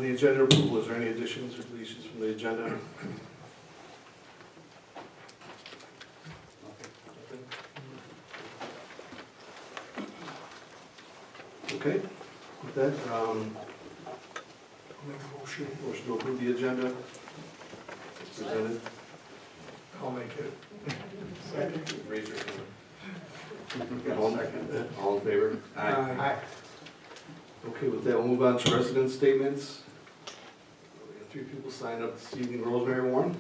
On the agenda approval, is there any additions or deletions from the agenda? Okay, with that, I'll make a motion. motion to approve the agenda as presented. I'll make it. Second. Raise your hand. All in favor? Aye. Okay, with that, we'll move on to resident statements. We have 3 people signed up this evening. Rosemary Warren?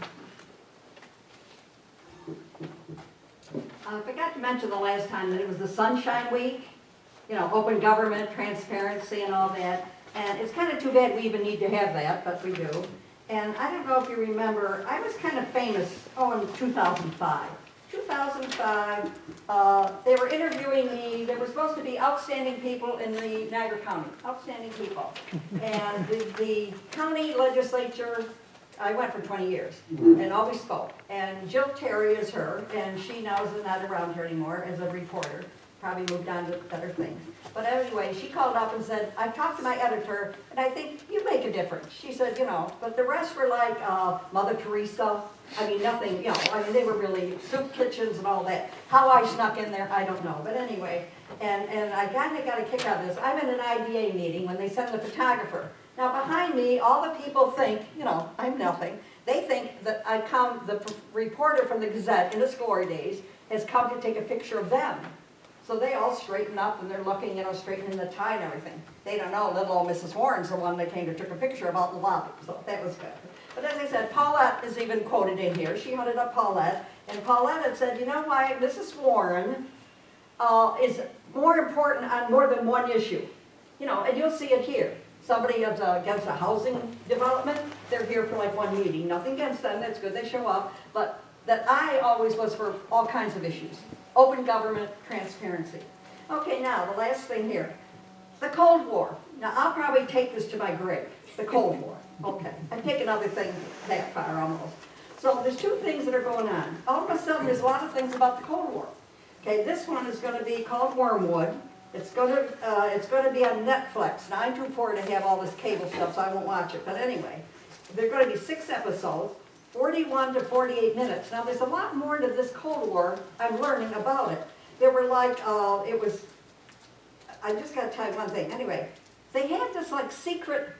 I forgot to mention the last time that it was the Sunshine Week, you know, open government, transparency and all that. And it's kind of too bad we even need to have that, but we do. And I don't know if you remember, I was kind of famous, in 2005. 2005, they were interviewing me. There were supposed to be outstanding people in the Niagara County, outstanding people. And the county legislature, I went for 20 years and always spoke. And Jill Terry is her, and she now is not around here anymore as a reporter. Probably moved on to better things. But anyway, she called up and said, I talked to my editor, and I think you make a difference. She said, you know, but the rest were like Mother Teresa. I mean, nothing, you know, I mean, they were really soup kitchens and all that. How I snuck in there, I don't know. But anyway, and I kind of got a kick out of this. I'm in an IDA meeting when they send the photographer. Now, behind me, all the people think, you know, I'm nothing. They think that the reporter from the Gazette in its glory days has come to take a picture of them. So they all straighten up and they're looking, you know, straightening the tie and everything. They don't know little old Mrs. Warren's the one that came to took a picture of out in the lobby. So that was good. But as I said, Paulette is even quoted in here. She hunted up Paulette, and Paulette had said, you know why Mrs. Warren is more important on more than one issue. You know, and you'll see it here. Somebody is against a housing development, they're here for like one meeting. Nothing against them, that's good, they show up. But that I always was for all kinds of issues. Open government, transparency. Okay, now, the last thing here. The Cold War. Now, I'll probably take this to my grave. The Cold War. Okay, I've taken other things that far almost. So there's 2 things that are going on. All of a sudden, there's a lot of things about the Cold War. Okay, this one is going to be called Wormwood. It's going to be on Netflix. Now, I'm too poor to have all this cable stuff, so I won't watch it. But anyway, there are going to be 6 episodes. 41 to 48 minutes. Now, there's a lot more to this Cold War. I'm learning about it. There were like, I just got to tell you one thing. Anyway, they had this like secret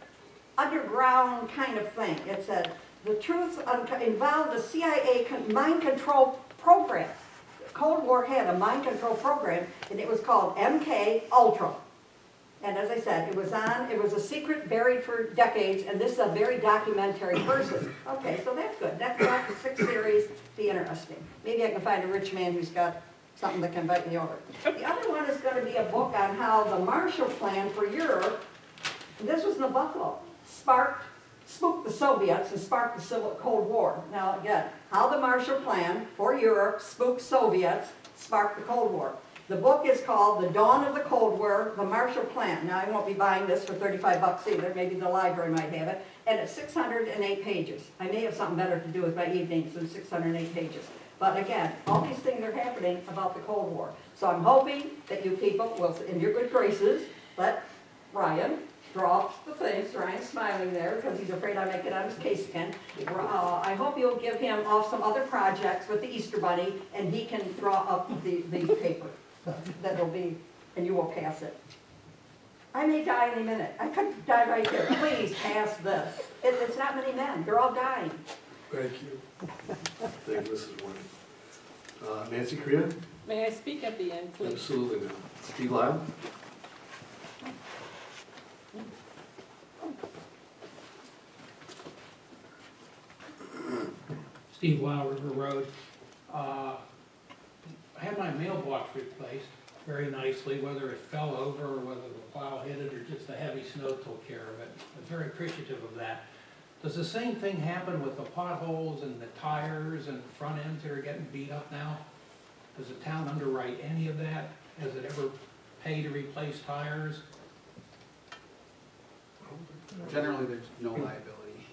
underground kind of thing. It said, the truth involved the CIA mind control program. The Cold War had a mind control program, and it was called MK Ultra. And as I said, it was a secret buried for decades, and this is a very documentary person. Okay, so that's good. That's about the 6 series, be interesting. Maybe I can find a rich man who's got something that can invite me over. The other one is going to be a book on how the Marshall Plan for Europe, and this was in the Buffalo, spooked the Soviets and sparked the Cold War. Now again, how the Marshall Plan for Europe spooked Soviets, sparked the Cold War. The book is called The Dawn of the Cold War, The Marshall Plan. Now, I won't be buying this for $35 either. Maybe the library might have it. And it's 608 pages. I may have something better to do with my evenings than 608 pages. But again, all these things are happening about the Cold War. So I'm hoping that you people will, in your good graces, let Ryan draw the things. Ryan's smiling there because he's afraid I might get on his case again. I hope you'll give him off some other projects with the Easter Bunny, and he can draw up the paper. That'll be, and you will pass it. I may die any minute. I could die right here. Please pass this. It's not many men. They're all dying. Thank you. Thank you, Mrs. Warren. Nancy Korea? May I speak at the end, please? Absolutely not. Steve Lyle? Steve Lyle, River Road. I had my mailbox replaced very nicely, whether it fell over or whether the plow hit it or just the heavy snow took care of it. I'm very appreciative of that. Does the same thing happen with the potholes and the tires and front ends that are getting beat up now? Does the town underwrite any of that? Has it ever paid to replace tires? Generally, there's no liability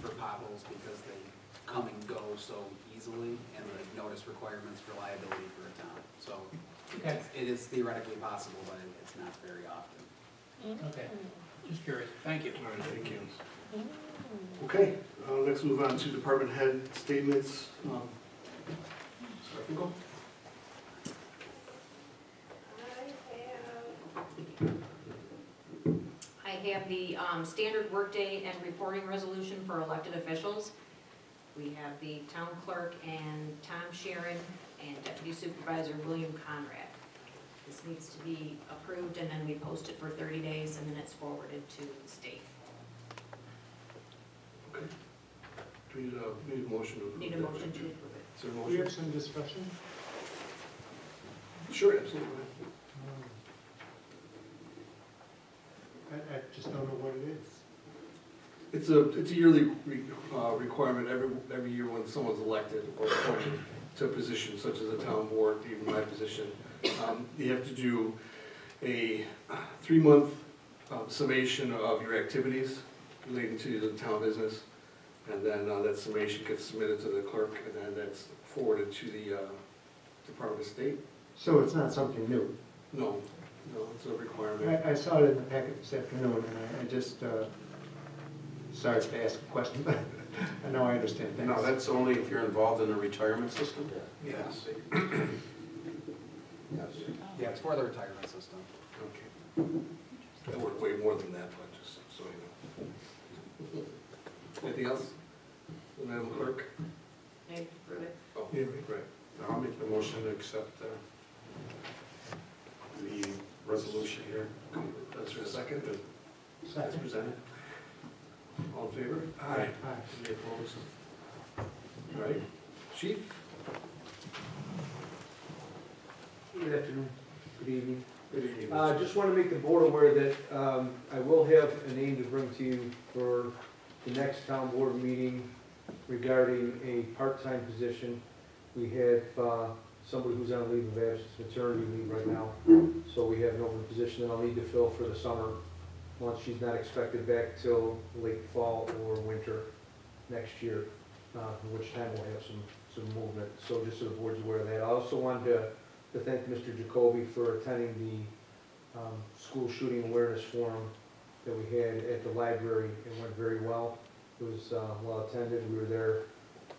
for potholes because they come and go so easily, and the notice requirements for liability for a town. So Okay. it is theoretically possible, but it's not very often. Okay. Just curious. Thank you. All right, thank you. Okay, next move on to department head statements. Sarfinkel? I have the standard workday and reporting resolution for elected officials. We have the town clerk and Tom Sharon and deputy supervisor William Conrad. This needs to be approved and then we post it for 30 days and then it's forwarded to the state. Okay. Do we need a motion to approve? Need a that? motion to approve it. Is there a We motion? have some discussion. Sure, absolutely. I just don't know what it is. It's a yearly requirement every year when someone's elected or appointed to a position such as a town board, even my position. You have to do a 3-month summation of your activities relating to the town business. And then that summation gets submitted to the clerk and then that's forwarded to the Department of State. So it's not something new. No, it's a requirement. I saw it in the packet this afternoon, and I just, sorry to ask a question, but I know I understand things. No, that's only if you're involved in the retirement system? Yes. Yes. Yeah, it's for the retirement system. Okay. I work way more than that, but just so you know. Anything else? Madam Clerk? I approve it. Oh, Yeah. right. I'll make the motion to accept the resolution here. That's for a second, as Second. presented. All in favor? Aye. Any opposed? All right. Chief? Good afternoon, good evening. Good evening. Just want to make the board aware that I will have a name to bring to you for the next town board meeting regarding a part-time position. We have somebody who's on leave of absence, maternity leave right now, so we have an open position that I'll need to fill for the summer, once she's not expected back till late fall or winter next year, in which time we'll have some movement. So just so the board's aware of that. I also wanted to thank Mr. Jacoby for attending the school shooting awareness forum that we had at the library. It went very well. It was well attended. We were there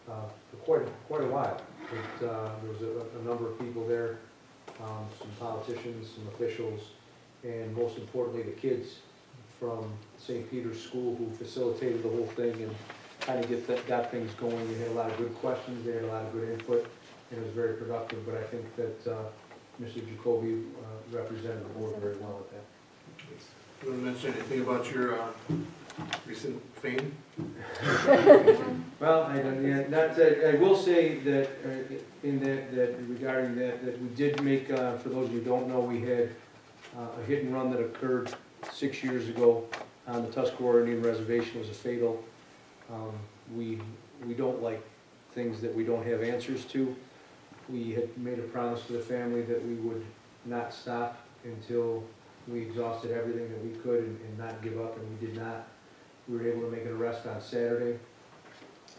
for quite a while. There was a number of people there, some politicians, some officials, and most importantly, the kids from St. Peter's School who facilitated the whole thing and kind of got things going. We had a lot of good questions, they had a lot of good input, and it was very productive, but I think that Mr. Jacoby represented the board very well with that. You want to mention anything about your recent fame? Well, I will say that, regarding that we did make, for those of you who don't know, we had a hit and run that occurred 6 years ago on the Tuscarora Indian Reservation. It was a fatal. We don't like things that we don't have answers to. We had made a promise to the family that we would not stop until we exhausted everything that we could and not give up, and we did not. We were able to make an arrest on Saturday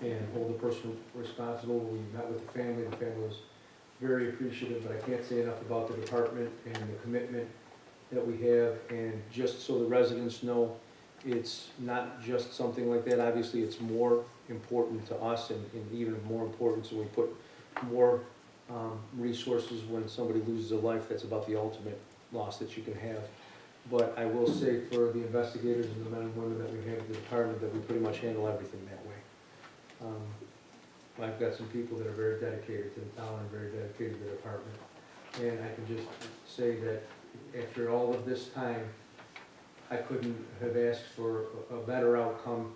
and hold the person responsible. We met with the family. The family was very appreciative, but I can't say enough about the department and the commitment that we have. And just so the residents know, it's not just something like that. Obviously, it's more important to us and even more important, so we put more resources when somebody loses a life. That's about the ultimate loss that you can have. But I will say for the investigators and the men and women that we have in the department that we pretty much handle everything that way. I've got some people that are very dedicated to the town and very dedicated to the department. And I can just say that after all of this time, I couldn't have asked for a better outcome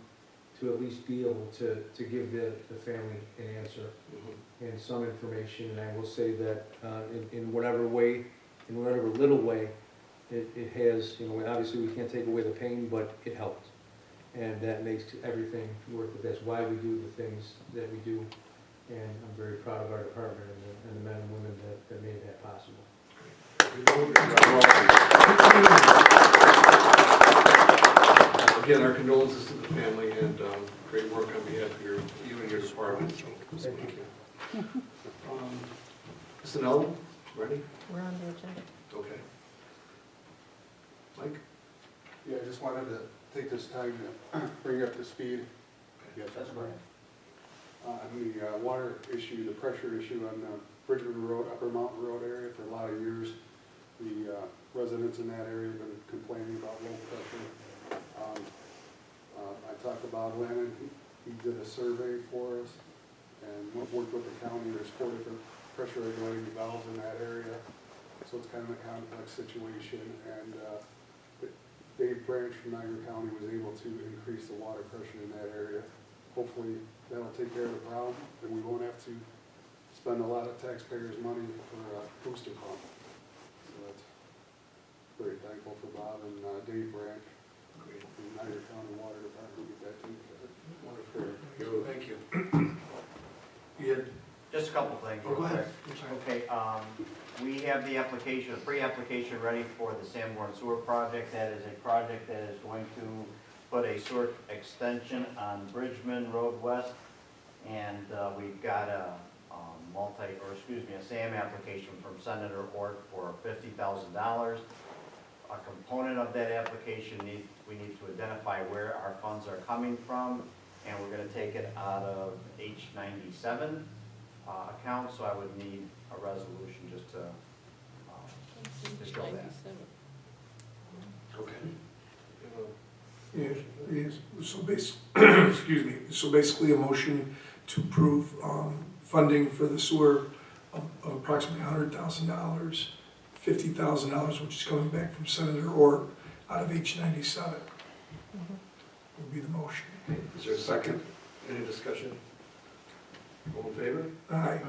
to at least be able to give the family an answer and some information. And I will say that in whatever way, in whatever little way, it has, obviously we can't take away the pain, but it helped. And that makes everything worth it. That's why we do the things that we do. And I'm very proud of our department and the men and women that made that possible. Again, our condolences to the family and great work on behalf of you and your department. Thank you. Mr. Nelson, ready? We're on the agenda. Okay. Mike? Yeah, I just wanted to take this time to bring you up to speed. Yes, that's right. On the water issue, the pressure issue on Bridgman Road, Upper Mountain Road area for a lot of years. The residents in that area have been complaining about low pressure. I talked about Lennon, he did a survey for us and worked with the county. There's 4 different pressure regulating valves in that area. So it's kind of a complex situation, and Dave Branch from Niagara County was able to increase the water pressure in that area. Hopefully that'll take care of the problem, and we won't have to spend a lot of taxpayers' money for a booster pump. So that's very thankful for Bob and Dave Branch, from the Niagara County Water Department, get that taken care of. Wonderful. Thank you. You had, Just a couple things. oh, go real ahead. quick. I'm sorry. Okay, we have the application, the pre-application ready for the Sanborn Sewer Project. That is a project that is going to put a sewer extension on Bridgman Road West. And we've got a a SAM application from Senator Ort for $50,000. A component of that application we need to identify where our funds are coming from, and we're gonna take it out of H97 account, so I would need a resolution just to show that. 97. Okay. Yes, so excuse me, so basically a motion to approve funding for the sewer of approximately $100,000, $50,000, which is coming back from Senator Orr out of H97. Would be the motion. Is there a second? Any discussion? All in favor? Aye.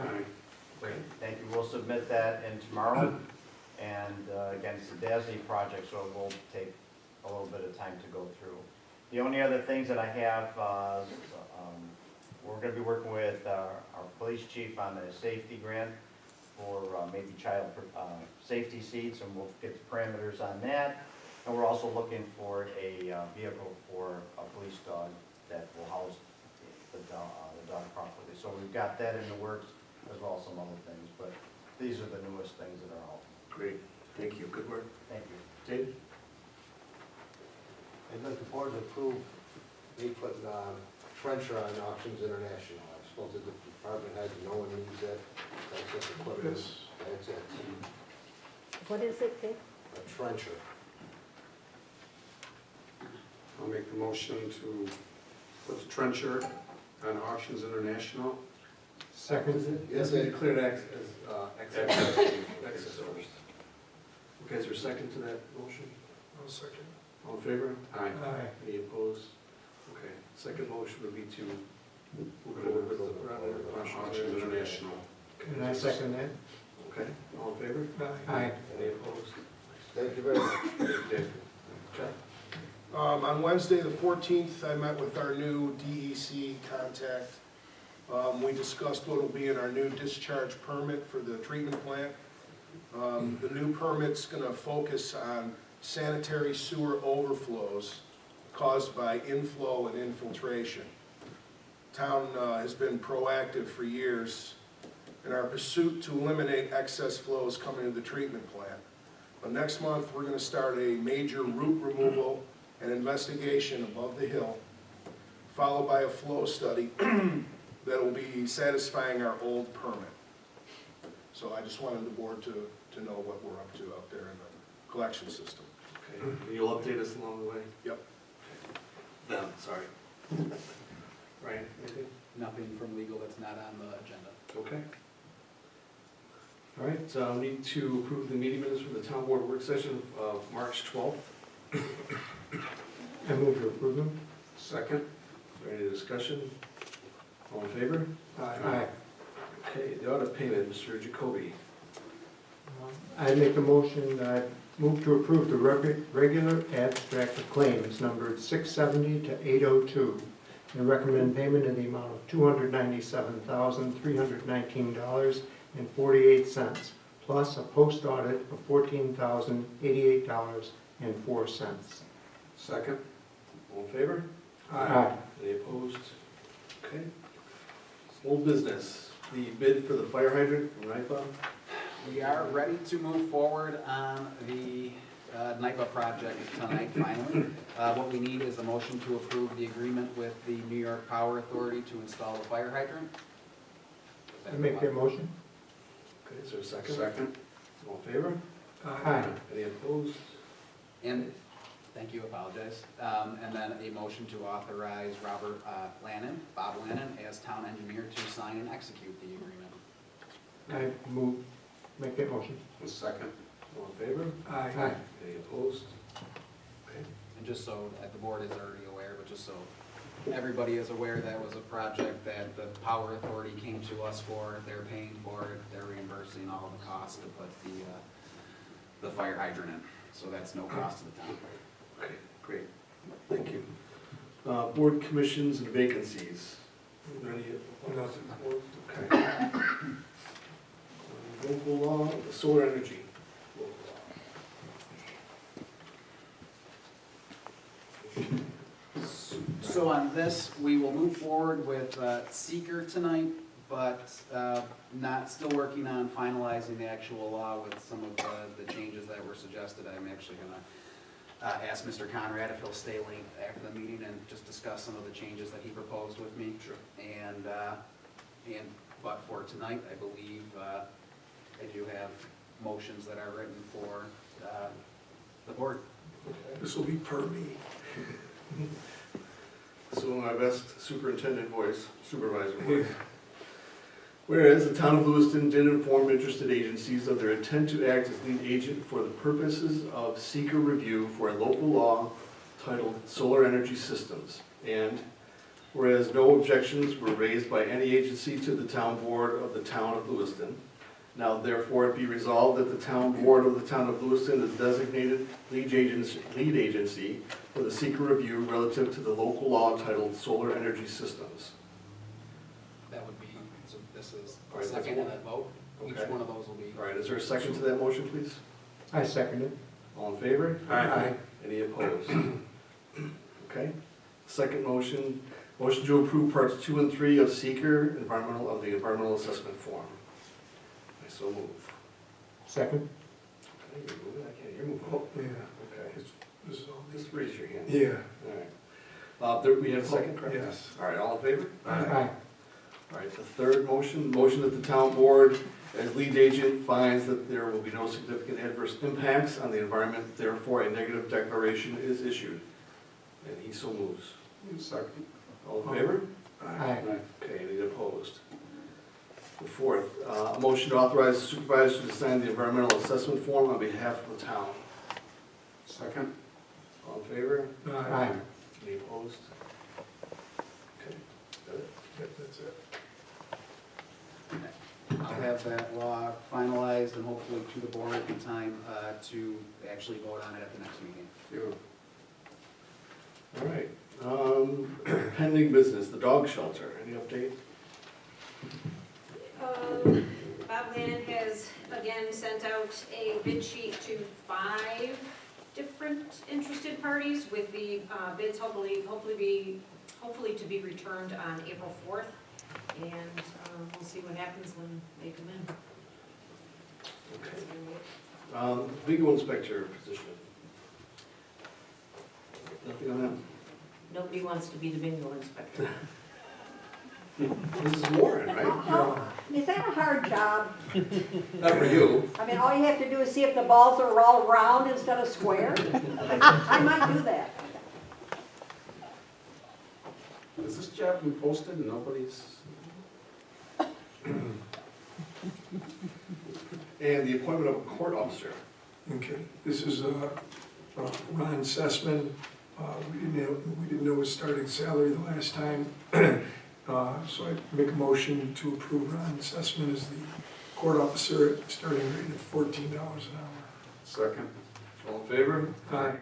Great, thank you. We'll submit that in tomorrow. And again, it's a DASNY project, so it will take a little bit of time to go through. The only other things that I have, we're going to be working with our police chief on a safety grant for maybe child safety seats, and we'll get the parameters on that. And we're also looking for a vehicle for a police dog that will house the dog properly. So we've got that in the works, as well as some other things, but these are the newest things that are out. Great, thank you, good work. Thank you. Dave? I'd like the board to approve 8-foot trencher on Auctions International. I suppose the department heads, no one needs that. That's just equipment. That's it. What is it, Dick? A trencher. I'll make the motion to put the trencher on Auctions International. Second. Yes, I declared access first. Okay, is there a second to that motion? I'll second. All in favor? Aye. Aye. Any opposed? Okay, second motion would be to move forward with the Auctions International. And I second that. Okay, all in favor? Aye. Any opposed? Thank you very much. Dave? Chuck? On Wednesday, the 14th, I met with our new DEC contact. We discussed what will be in our new discharge permit for the treatment plant. The new permit's gonna focus on sanitary sewer overflows caused by inflow and infiltration. Town has been proactive for years in our pursuit to eliminate excess flows coming to the treatment plant. But next month, we're gonna start a major root removal and investigation above the hill, followed by a flow study that will be satisfying our old permit. So I just wanted the board to know what we're up to out there in the collection system. Okay, and you'll update us along the way? Yep. Them, sorry. Ryan, anything? Nothing from legal that's not on the agenda. Okay. All right, so we need to approve the meeting minutes for the town board work session of March 12th. I move to approve them. Second. Is there any discussion? All in favor? Aye. Okay, the audit payment, Mr. Jacoby. I make a motion, I move to approve the regular abstract of claims numbered 670 to 802 and recommend payment in the amount of $297,319.48 plus a post audit of $14,088.04. Second. All in favor? Aye. Any opposed? Okay. Old business, the bid for the fire hydrant, right, Bob? We are ready to move forward on the NIPA project tonight, finally. What we need is a motion to approve the agreement with the New York Power Authority to install a fire hydrant. I make that motion. Okay, is there a second? Second. All in favor? Aye. Any opposed? And, thank you, apologize. And then a motion to authorize Robert Bob Lannon, as town engineer to sign and execute the agreement. I move, make that motion. A second. All in favor? Aye. Any opposed? Okay. And just so the board is already aware, but just so everybody is aware, that was a project that the Power Authority came to us for. They're paying for it, they're reimbursing all the costs to put the fire hydrant in. So that's no cost to the town. Okay, great, thank you. Board commissions and vacancies. Are there any? Nothing. Okay. Local law, the solar energy. Local law. So on this, we will move forward with seeker tonight, but still working on finalizing the actual law with some of the changes that were suggested. I'm actually gonna ask Mr. Conrad if he'll stay late after the meeting and just discuss some of the changes that he proposed with me. Sure. But for tonight, I believe I do have motions that are written for the board. This will be per me. So my best superintendent voice, supervisor voice. Whereas the town of Lewiston did inform interested agencies of their intent to act as lead agent for the purposes of seeker review for a local law titled Solar Energy Systems. And whereas no objections were raised by any agency to the town board of the town of Lewiston, now therefore it be resolved that the town board of the town of Lewiston is designated lead agency for the seeker review relative to the local law titled Solar Energy Systems. That would be, so this is All right, second and then vote. Each Okay. one of those will be. All right, is there a second to that motion, please? I second it. All in favor? Aye. Any opposed? Okay. Second motion, motion to approve parts 2 and 3 of seeker of the environmental assessment form. I so move. Second? Okay, you're moving, I can't hear moving. Oh, yeah. Okay, This is all just raise your hand. Yeah. All right. We have a second, correct? Yes. All right, all in favor? Aye. All right, the third motion that the town board, as lead agent, finds that there will be no significant adverse impacts on the environment, therefore a negative declaration is issued. And he so moves. Second. All in favor? Aye. Okay, any opposed? The fourth, a motion to authorize the supervisor to sign the environmental assessment form on behalf of the town. Second. All in favor? Aye. Any opposed? Okay, got it? Yep, that's it. I'll have that law finalized and hopefully to the board in time to actually vote on it at the next meeting. All right, pending business, the dog shelter, any update? Bob Lannon has again sent out a bid sheet to 5 different interested parties with the bids hopefully to be returned on April 4th. And we'll see what happens when they come in. Okay. Legal inspector position. Nothing on that? Nobody wants to be the bingo inspector. This is Warren, right? Oh, is that a hard job? Not for you. I mean, all you have to do is see if the balls are all round instead of square. I might do that. Has this job been posted and nobody's? And the appointment of a court officer. Okay, this is Ron Sussman. We didn't know his starting salary the last time. So I make a motion to approve Ron Sussman as the court officer at a starting rate of $14 an hour. Second. All in favor? Aye.